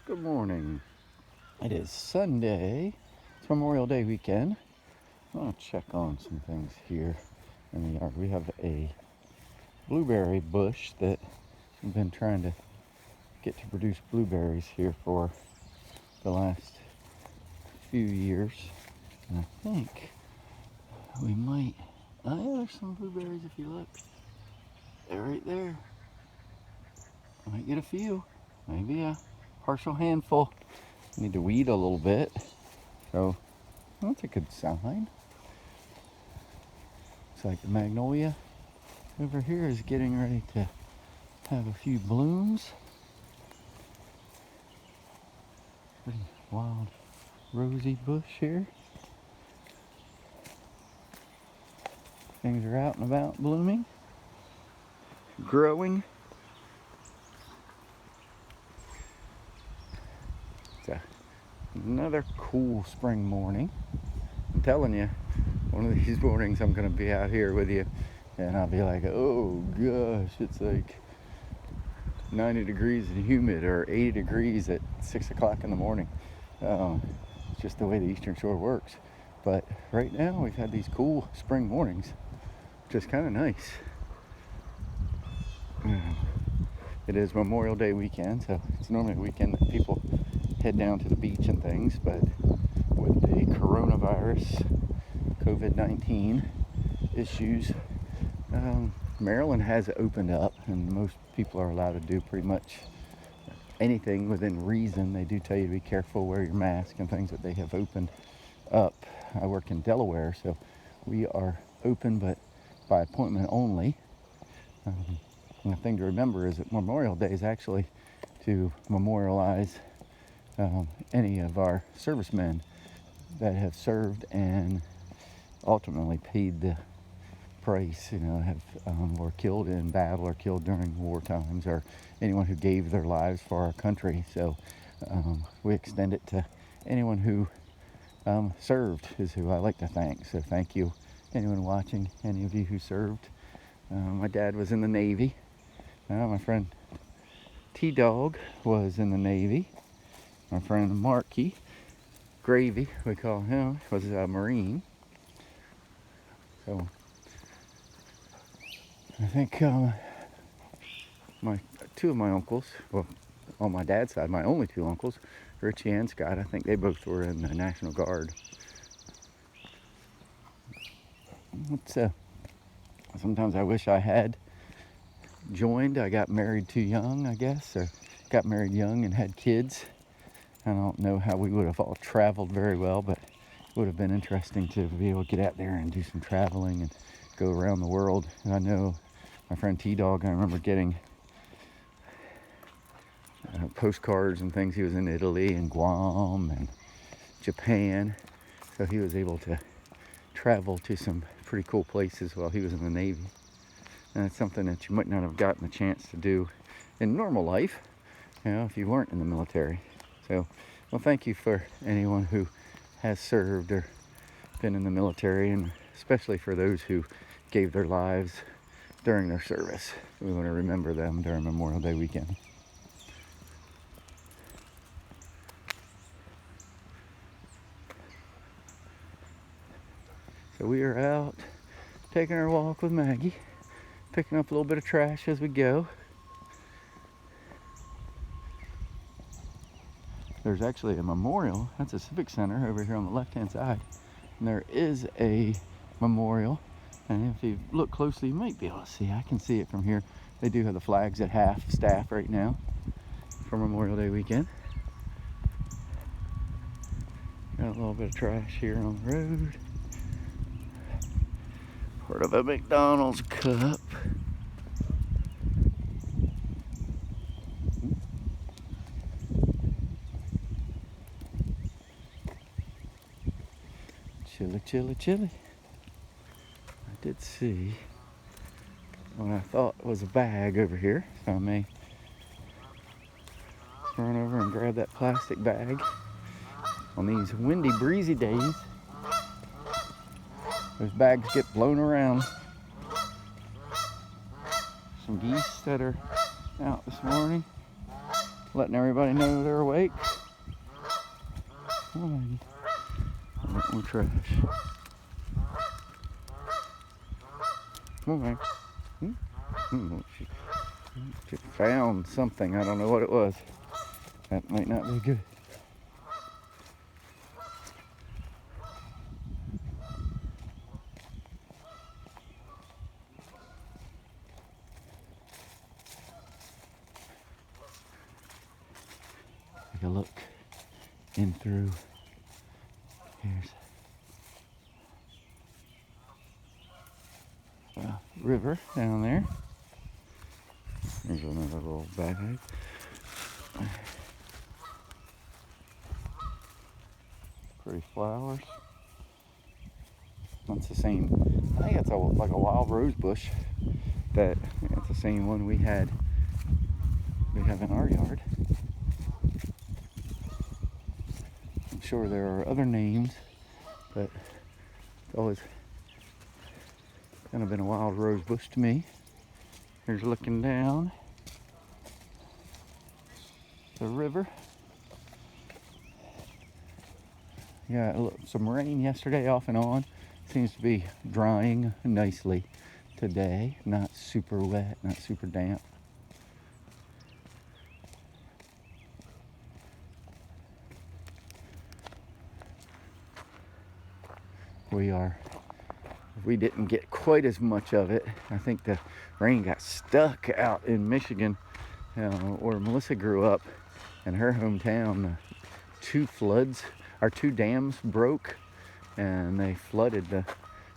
Good morning. It is Sunday. It's Memorial Day weekend. I want to check on some things here in the yard. We have a blueberry bush that we've been trying to get to produce blueberries here for the last few years. And I think we might... Oh yeah, there's some blueberries if you look. They're right there. I might get a few. Maybe a partial handful. Need to weed a little bit. So that's a good sign. Looks like the magnolia over here is getting ready to have a few blooms. Pretty wild rosy bush here. Things are out and about blooming, growing. It's another cool spring morning. I'm telling you, one of these mornings I'm going to be out here with you and I'll be like, oh gosh, it's like 90 degrees and humid, or 80 degrees at 6 o'clock in the morning. It's just the way the Eastern Shore works. But right now we've had these cool spring mornings, which is kind of nice. It is Memorial Day weekend, so it's normally a weekend that people head down to the beach and things, but with the coronavirus, COVID-19 issues, Maryland has opened up, and most people are allowed to do pretty much anything within reason. They do tell you to be careful, wear your mask and things, but they have opened up. I work in Delaware, so we are open, but by appointment only. And the thing to remember is that Memorial Day is actually to memorialize any of our servicemen that have served and ultimately paid the price, were killed in battle or killed during war times, or anyone who gave their lives for our country. So we extend it to anyone who served is who I like to thank. So thank you, anyone watching, any of you who served. My dad was in the Navy. My friend T-Dog was in the Navy. My friend Marky, Gravy, we call him, was a Marine. So I think two of my uncles, well, on my dad's side, my only two uncles, Richie and Scott, I think they both were in the National Guard. Sometimes I wish I had joined. I got married too young, I guess, or got married young and had kids. I don't know how we would have all traveled very well, but it would have been interesting to be able to get out there and do some traveling and go around the world. And I know my friend T-Dog, I remember getting postcards and things. He was in Italy and Guam and Japan, so he was able to travel to some pretty cool places while he was in the Navy. And it's something that you might not have gotten the chance to do in normal life, if you weren't in the military. So, well, thank you for anyone who has served or been in the military, and especially for those who gave their lives during their service. We want to remember them during Memorial Day weekend. So we are out taking our walk with Maggie, picking up a little bit of trash as we go. There's actually a memorial. That's a civic center over here on the left-hand side. And there is a memorial. And if you look closely, you might be able to see. I can see it from here. They do have the flags at half staff right now for Memorial Day weekend. Got a little bit of trash here on the road. Part of a McDonald's cup. Chilly, chilly, chilly. I did see what I thought was a bag over here, so I may run over and grab that plastic bag. On these windy, breezy days, those bags get blown around. Some geese that are out this morning. letting everybody know they're awake. Come on, Maggie. More trash. Come on, Maggie. She found something. I don't know what it was. That might not be good. Take a look in through. Here's a river down there. There's another little bag. Pretty flowers. That's the same. I think it's like a wild rose bush. It's the same one we have in our yard. I'm sure there are other names, but it's always kind of been a wild rose bush to me. Here's looking down the river. Yeah, some rain yesterday off and on. Seems to be drying nicely today. Not super wet, not super damp. We didn't get quite as much of it. I think the rain got stuck out in Michigan, where Melissa grew up, in her hometown. Two dams broke, and they flooded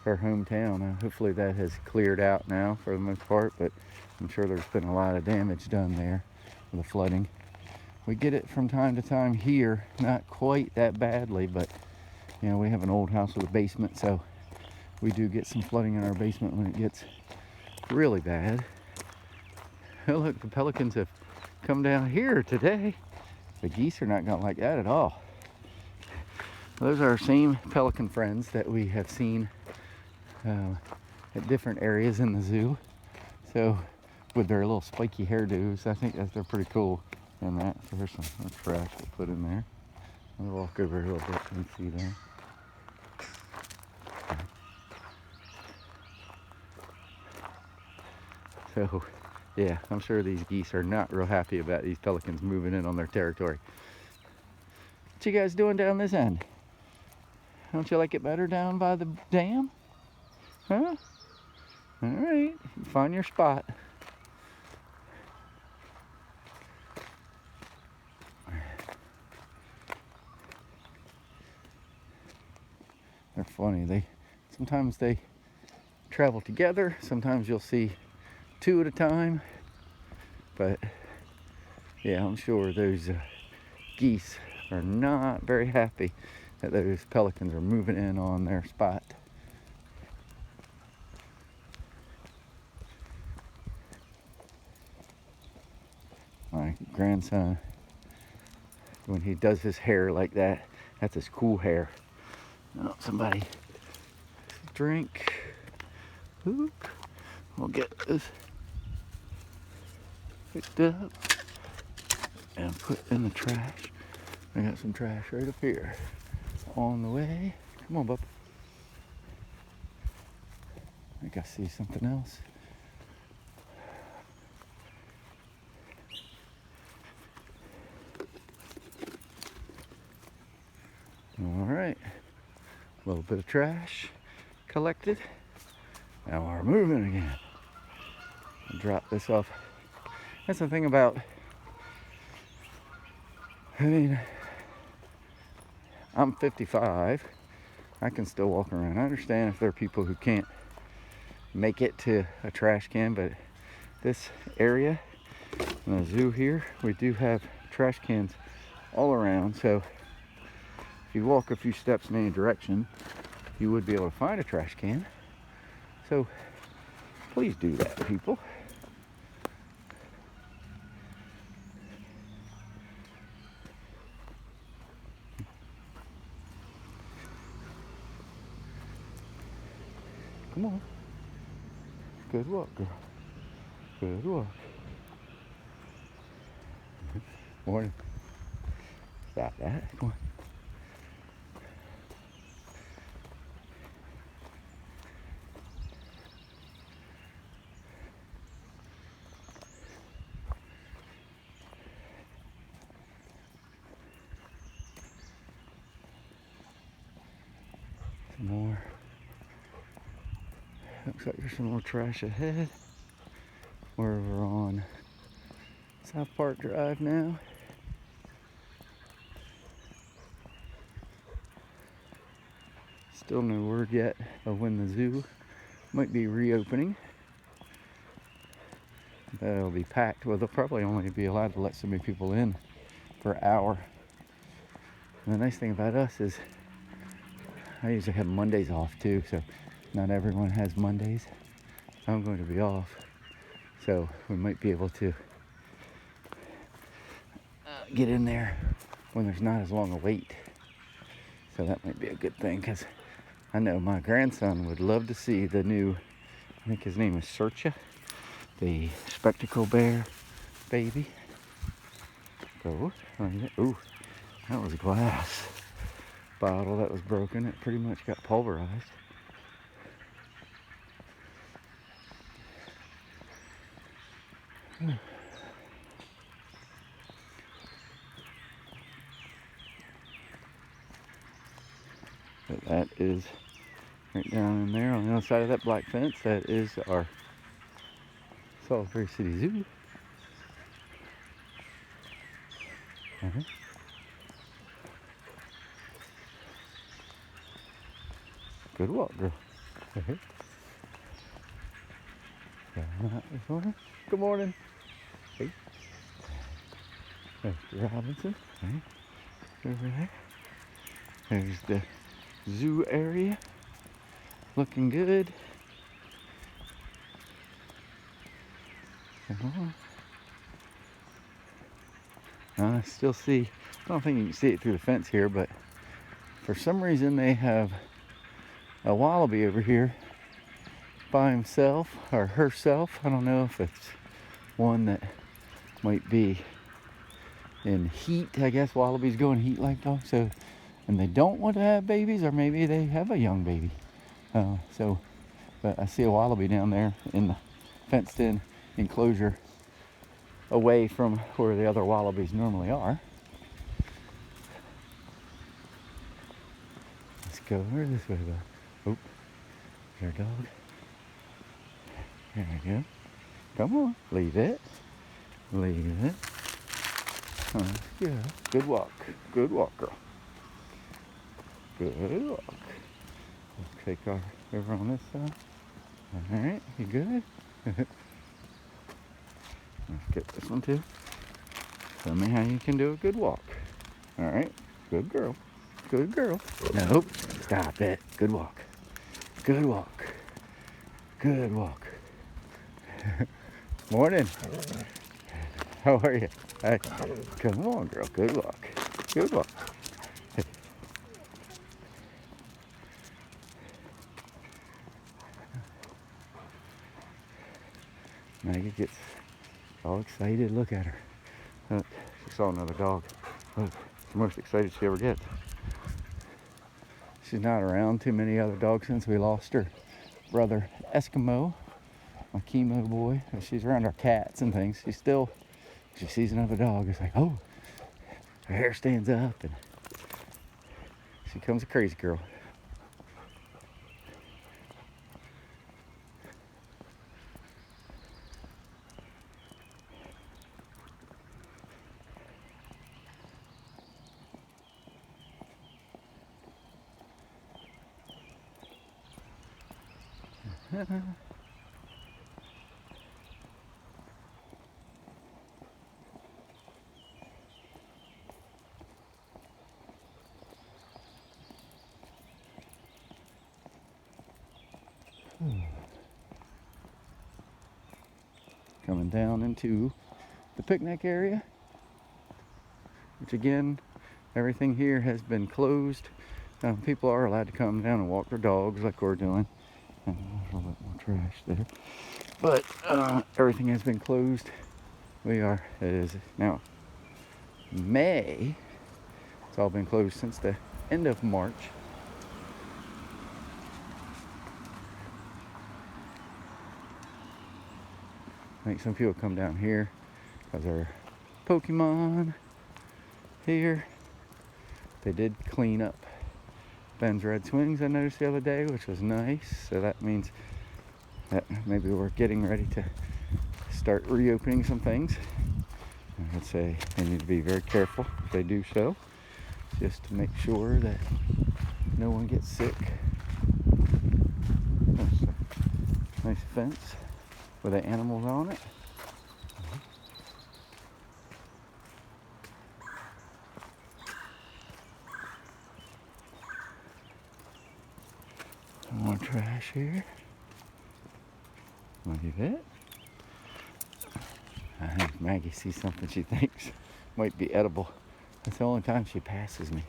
her hometown. Hopefully that has cleared out now for the most part, but I'm sure there's been a lot of damage done there with the flooding. We get it from time to time here, not quite that badly, but we have an old house with a basement, so we do get some flooding in our basement when it gets really bad. Oh, look, the pelicans have come down here today. The geese are not going to like that at all. Those are our same pelican friends that we have seen at different areas in the zoo. So with their little spiky hairdos, I think they're pretty cool. And that, so here's some trash to put in there. I'll walk over here a little bit so you can see that. So, yeah, I'm sure these geese are not real happy about these pelicans moving in on their territory. What you guys doing down this end? Don't you like it better down by the dam? Huh? All right, find your spot. They're funny. Sometimes they travel together. Sometimes you'll see two at a time. But yeah, I'm sure those geese are not very happy that those pelicans are moving in on their spot. My grandson, when he does his hair like that, that's his cool hair. Oh, somebody drink. Oop. We'll get this picked up and put in the trash. I got some trash right up here on the way. Come on, bub. I think I see something else. All right, a little bit of trash collected. Now we're moving again. I'll drop this off. That's the thing about, I'm 55. I can still walk around. I understand if there are people who can't make it to a trash can, but this area in the zoo here, we do have trash cans all around. So if you walk a few steps in any direction, you would be able to find a trash can. So please do that, people. Come on. Good walk, girl. Good walk. Morning. Stop that. Come on. Some more. Looks like there's some more trash ahead. We're over on South Park Drive now. Still no word yet of when the zoo might be reopening. It'll be packed. Well, they'll probably only be allowed to let so many people in per hour. And the nice thing about us is I usually have Mondays off too, so not everyone has Mondays. I'm going to be off, so we might be able to get in there when there's not as long a wait. So that might be a good thing, because I know my grandson would love to see the new, I think his name is Searcha, the spectacle bear baby. Go. Ooh, that was a glass bottle that was broken. It pretty much got pulverized. But that is right down in there on the other side of that black fence. That is our Salisbury City Zoo. Good walk, girl. Good morning. Hey. Mr. Robinson. Right. Over there. There's the zoo area. Looking good. I still see, I don't think you can see it through the fence here, but for some reason they have a wallaby over here by himself or herself. I don't know if it's one that might be in heat. I guess wallabies go in heat like dogs, so, and they don't want to have babies, or maybe they have a young baby. But I see a wallaby down there in the fenced in enclosure away from where the other wallabies normally are. Let's go over this way though. Oh, there's our dog. There we go. Come on, leave it. Leave it. Yeah, good walk. Good walk, girl. Good walk. We'll take our over on this side. Alright, you good? Let's get this one too. Tell me how you can do a good walk. Alright, good girl. Good girl. Nope, stop it. Good walk. Good walk. Good walk. Morning. How are you? Hey, come on, girl. Good walk. Good walk. Hey. Maggie gets all excited. Look at her. She saw another dog. Look, it's the most excited she ever gets. She's not around too many other dogs since we lost her brother Eskimo, my chemo boy. She's around our cats and things. She sees another dog, it's like, oh, her hair stands up, and she becomes a crazy girl. Coming down into the picnic area, which again, everything here has been closed. People are allowed to come down and walk their dogs like we're doing. There's a little bit more trash there, but everything has been closed. It is now May. It's all been closed since the end of March. I think some people come down here because there are Pokemon here. They did clean up Ben's Red Swings, I noticed the other day, which was nice. So that means that maybe we're getting ready to start reopening some things. I would say they need to be very careful if they do so, just to make sure that no one gets sick. That's a nice fence with the animals on it. More trash here. Look at that. I think Maggie sees something she thinks might be edible. That's the only time she passes me.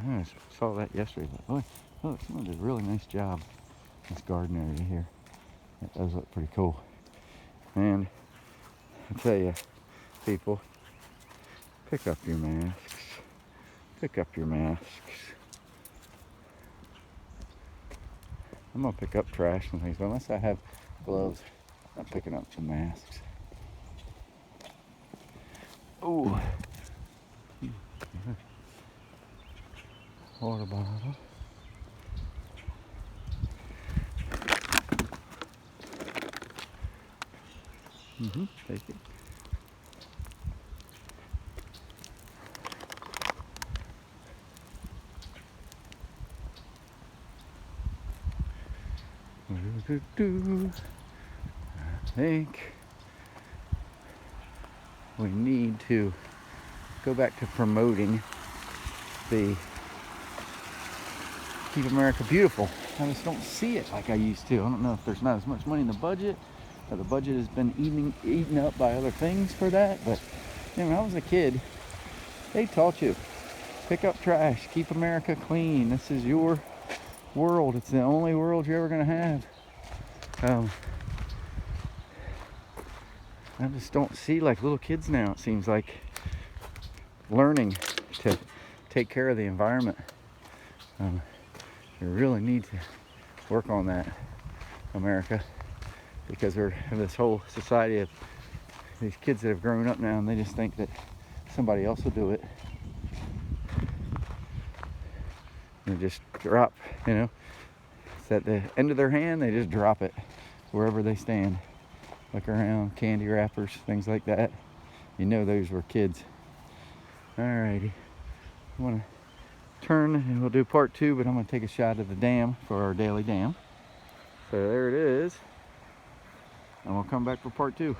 I saw that yesterday, but look, someone did a really nice job in this garden area here. That does look pretty cool. And I tell you, people, pick up your masks. Pick up your masks. I'm gonna pick up trash and things, but unless I have gloves, I'm not picking up some masks. Ooh. Water bottle. Take it. I think we need to go back to promoting the Keep America Beautiful. I just don't see it like I used to. I don't know if there's not as much money in the budget, or the budget has been eaten up by other things for that. But when I was a kid, they taught you, pick up trash, keep America clean. This is your world. It's the only world you're ever gonna have. I just don't see like little kids now, it seems like, learning to take care of the environment. We really need to work on that, America, because we're in this whole society of these kids that have grown up now and they just think that somebody else will do it. They just drop, it's at the end of their hand, they just drop it wherever they stand. Look around, candy wrappers, things like that. Those were kids. Alrighty. I want to turn and we'll do part 2, but I'm going to take a shot of the dam for our daily dam. So there it is. And we'll come back for part 2.